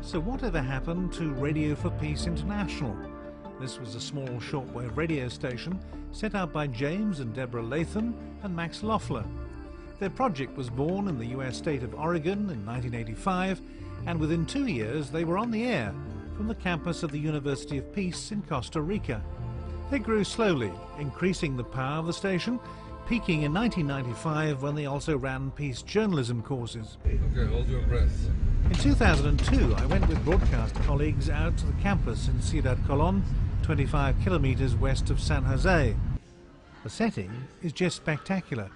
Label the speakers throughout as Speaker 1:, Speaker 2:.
Speaker 1: So whatever happened to Radio for Peace International? This was a small shortwave radio station set up by James and Deborah Latham and Max Loeffler. Their project was born in the US state of Oregon in 1985, and within 2 years they were on the air from the campus of the University of Peace in Costa Rica. They grew slowly, increasing the power of the station, peaking in 1995 when they also ran peace journalism courses.
Speaker 2: Okay, hold your breath.
Speaker 1: In 2002, I went with broadcast colleagues out to the campus in Ciudad Colón, 25 kilometers west of San Jose. The setting is just spectacular.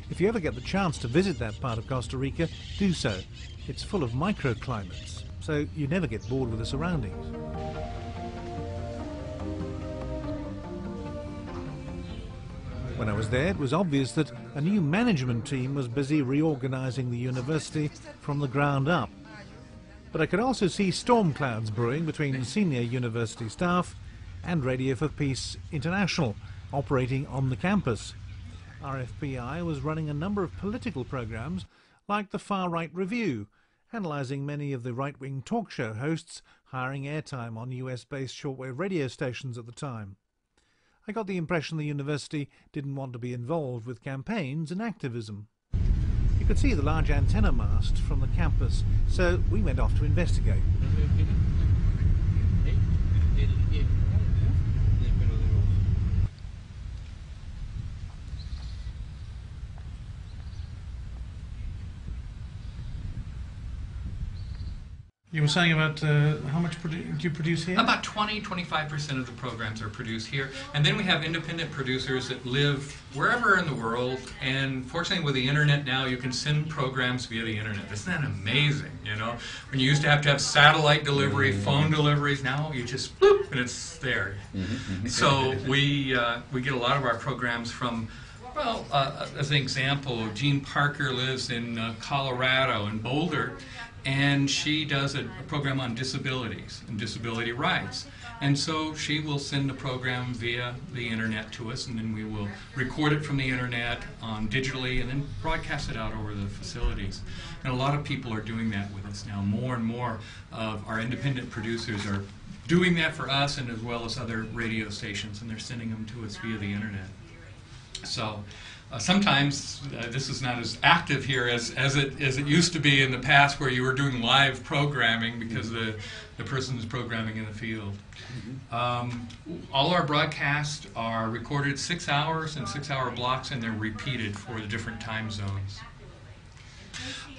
Speaker 1: If you ever get the chance to visit that part of Costa Rica, do so. It's full of microclimates, so you never get bored with the surroundings. When I was there, it was obvious that a new management team was busy reorganizing the university from the ground up. But I could also see storm clouds brewing between senior university staff and Radio for Peace International, operating on the campus. RFPI was running a number of political programs like the Far Right Review, analysing many of the right-wing talk show hosts hiring airtime on US-based shortwave radio stations at the time. I got the impression the university didn't want to be involved with campaigns and activism. You could see the large antenna mast from the campus, so we went off to investigate. You were saying about how much do you produce here?
Speaker 3: About 20–25% of the programs are produced here, and then we have independent producers that live wherever in the world. And fortunately, with the internet now, you can send programs via the internet. Isn't that amazing? You know, when you used to have satellite delivery, phone deliveries, now you just bloop and it's there. So we get a lot of our programs from. Well, as an example, Jean Parker lives in Colorado, in Boulder, and she does a program on disabilities and disability rights. And so she will send the program via the internet to us, and then we will record it from the internet digitally and then broadcast it out over the facilities. And a lot of people are doing that with us now. More and more of our independent producers are doing that for us, and as well as other radio stations, and they're sending them to us via the internet. So sometimes this is not as active here as it used to be in the past, where you were doing live programming because the person is programming in the field. All our broadcasts are recorded 6 hours in 6-hour blocks, and they're repeated for the different time zones.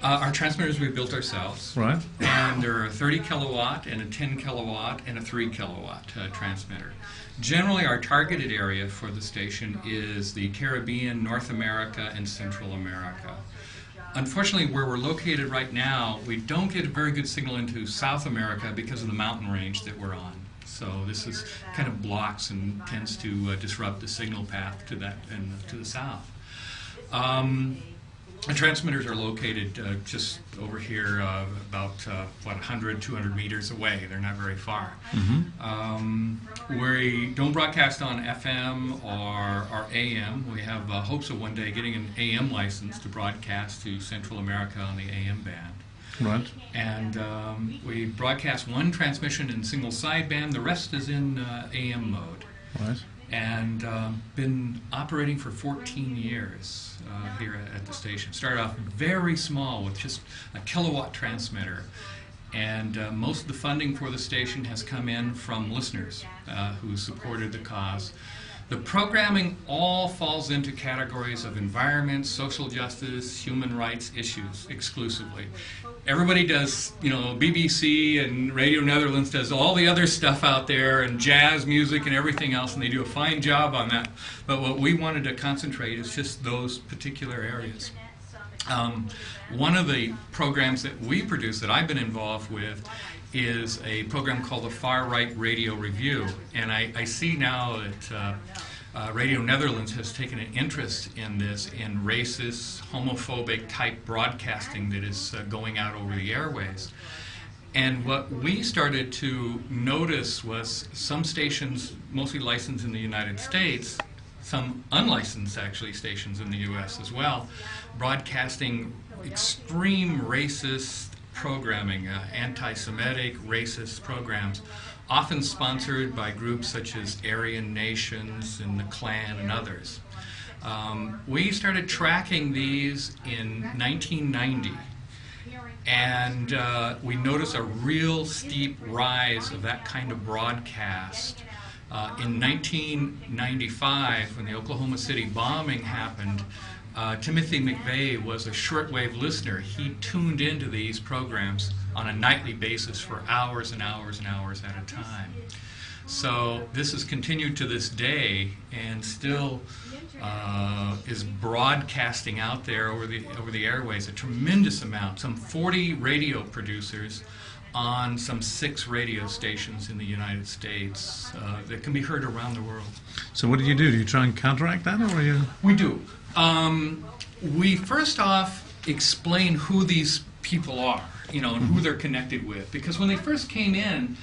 Speaker 3: Our transmitters we built ourselves,
Speaker 1: Right.
Speaker 3: And there are a 30 kilowatt and a 10 kilowatt and a 3 kilowatt transmitter. Generally, our targeted area for the station is the Caribbean, North America, and Central America. Unfortunately, where we're located right now, we don't get a very good signal into South America because of the mountain range that we're on. So this is kind of blocks and tends to disrupt the signal path to that and to the south. The transmitters are located just over here, about 100, 200 meters away. They're not very far. We don't broadcast on FM or AM. We have hopes of one day getting an AM license to broadcast to Central America on the AM band.
Speaker 1: Right.
Speaker 3: And we broadcast one transmission in single sideband. The rest is in AM mode.
Speaker 1: Right.
Speaker 3: And been operating for 14 years here at the station. Started off very small with just a kilowatt transmitter, and most of the funding for the station has come in from listeners who supported the cause. The programming all falls into categories of environment, social justice, human rights issues exclusively. Everybody does, you know, BBC and Radio Netherlands does all the other stuff out there, and jazz music and everything else, and they do a fine job on that. But what we wanted to concentrate is just those particular areas. One of the programs that we produce that I've been involved with is a program called the Far Right Radio Review. And I see now that Radio Netherlands has taken an interest in this, in racist, homophobic type broadcasting that is going out over the airways. And what we started to notice was some stations, mostly licensed in the United States, some unlicensed actually stations in the US as well, broadcasting extreme racist programming, anti-Semitic, racist programs, often sponsored by groups such as Aryan Nations and the Klan and others. We started tracking these in 1990, and we noticed a real steep rise of that kind of broadcast. In 1995, when the Oklahoma City bombing happened, Timothy McVeigh was a shortwave listener. He tuned into these programs on a nightly basis for hours and hours and hours at a time. So this has continued to this day and still is broadcasting out there over the airways a tremendous amount. Some 40 radio producers on some 6 radio stations in the United States that can be heard around the world.
Speaker 1: So what do? Do you try and counteract that, or are you?
Speaker 3: We do. We first off explain who these people are, and who they're connected with. Because when they first came in,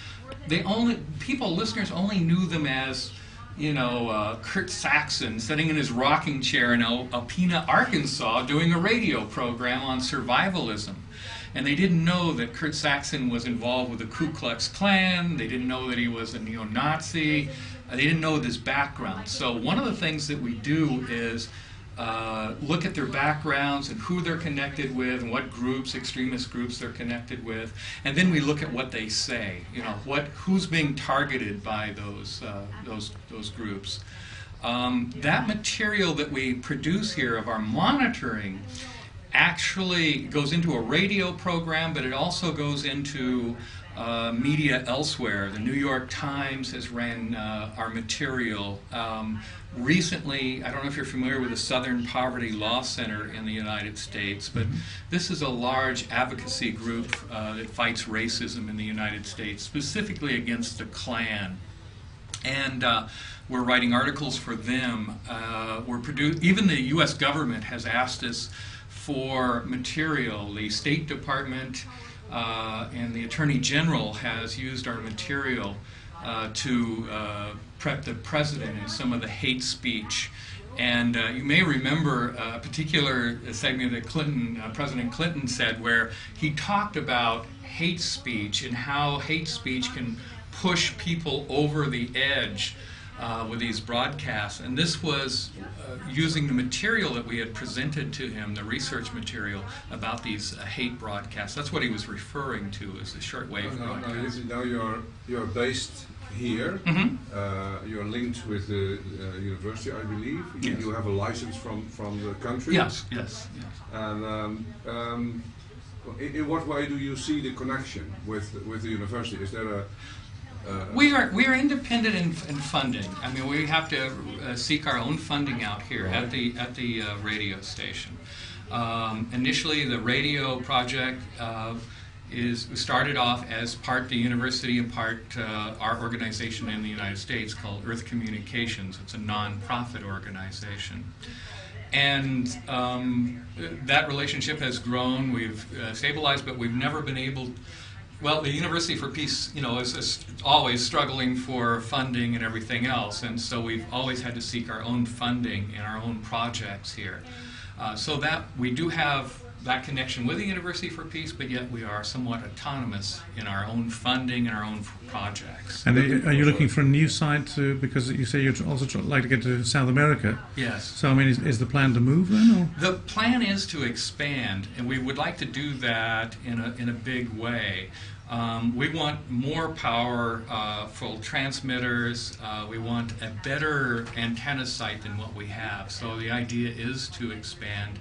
Speaker 3: listeners only knew them as, Kurt Saxon sitting in his rocking chair in Alpena, Arkansas, doing a radio program on survivalism. And they didn't know that Kurt Saxon was involved with the Ku Klux Klan. They didn't know that he was a neo-Nazi. They didn't know his background. So one of the things that we do is look at their backgrounds and who they're connected with and what groups, extremist groups, they're connected with. And then we look at what they say, who's being targeted by those groups. That material that we produce here of our monitoring actually goes into a radio program, but it also goes into media elsewhere. The New York Times has ran our material. Recently, I don't know if you're familiar with the Southern Poverty Law Center in the United States, but this is a large advocacy group that fights racism in the United States, specifically against the Klan. And we're writing articles for them. Even the U.S. government has asked us for material. The State Department and the Attorney General has used our material to prep the president in some of the hate speech. And you may remember a particular segment that President Clinton said, where he talked about hate speech and how hate speech can push people over the edge with these broadcasts. And this was using the material that we had presented to him, the research material about these hate broadcasts. That's what he was referring to as the shortwave broadcast.
Speaker 2: Now you're based here. You're linked with the university, I believe.
Speaker 3: Yes.
Speaker 2: You have a license from the country.
Speaker 3: Yes.
Speaker 2: And in what way do you see the connection with the university? Is there a
Speaker 3: We are independent in funding. I mean, we have to seek our own funding out here at the radio station. Initially, the radio project started off as part the university and part our organization in the United States called Earth Communications. It's a non-profit organization. And that relationship has grown. We've stabilized, but we've never been able. Well, the University for Peace, is always struggling for funding and everything else, and so we've always had to seek our own funding and our own projects here. So that we do have that connection with the University for Peace, but yet we are somewhat autonomous in our own funding and our own projects.
Speaker 1: And are you looking for a new site because you say you'd also like to get to South America?
Speaker 3: Yes.
Speaker 1: So, I mean, is the plan to move then? Or?
Speaker 3: The plan is to expand, and we would like to do that in a big way. We want more powerful transmitters. We want a better antenna site than what we have. So the idea is to expand.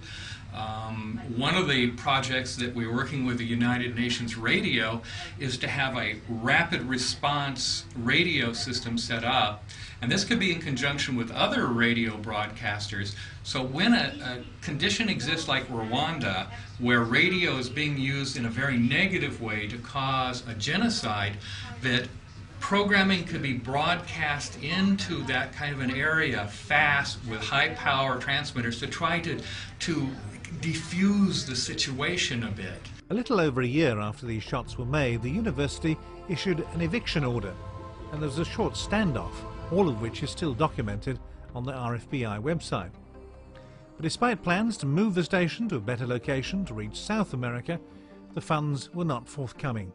Speaker 3: One of the projects that we're working with the United Nations Radio is to have a rapid response radio system set up. And this could be in conjunction with other radio broadcasters. So when a condition exists like Rwanda, where radio is being used in a very negative way to cause a genocide, that programming could be broadcast into that kind of an area fast with high power transmitters to try to defuse the situation a bit.
Speaker 1: A little over a year after these shots were made, the university issued an eviction order, and there was a short standoff, all of which is still documented on the RFPI website. But despite plans to move the station to a better location to reach South America, the funds were not forthcoming.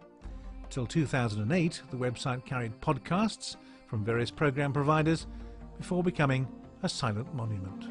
Speaker 1: Till 2008, the website carried podcasts from various program providers before becoming a silent monument.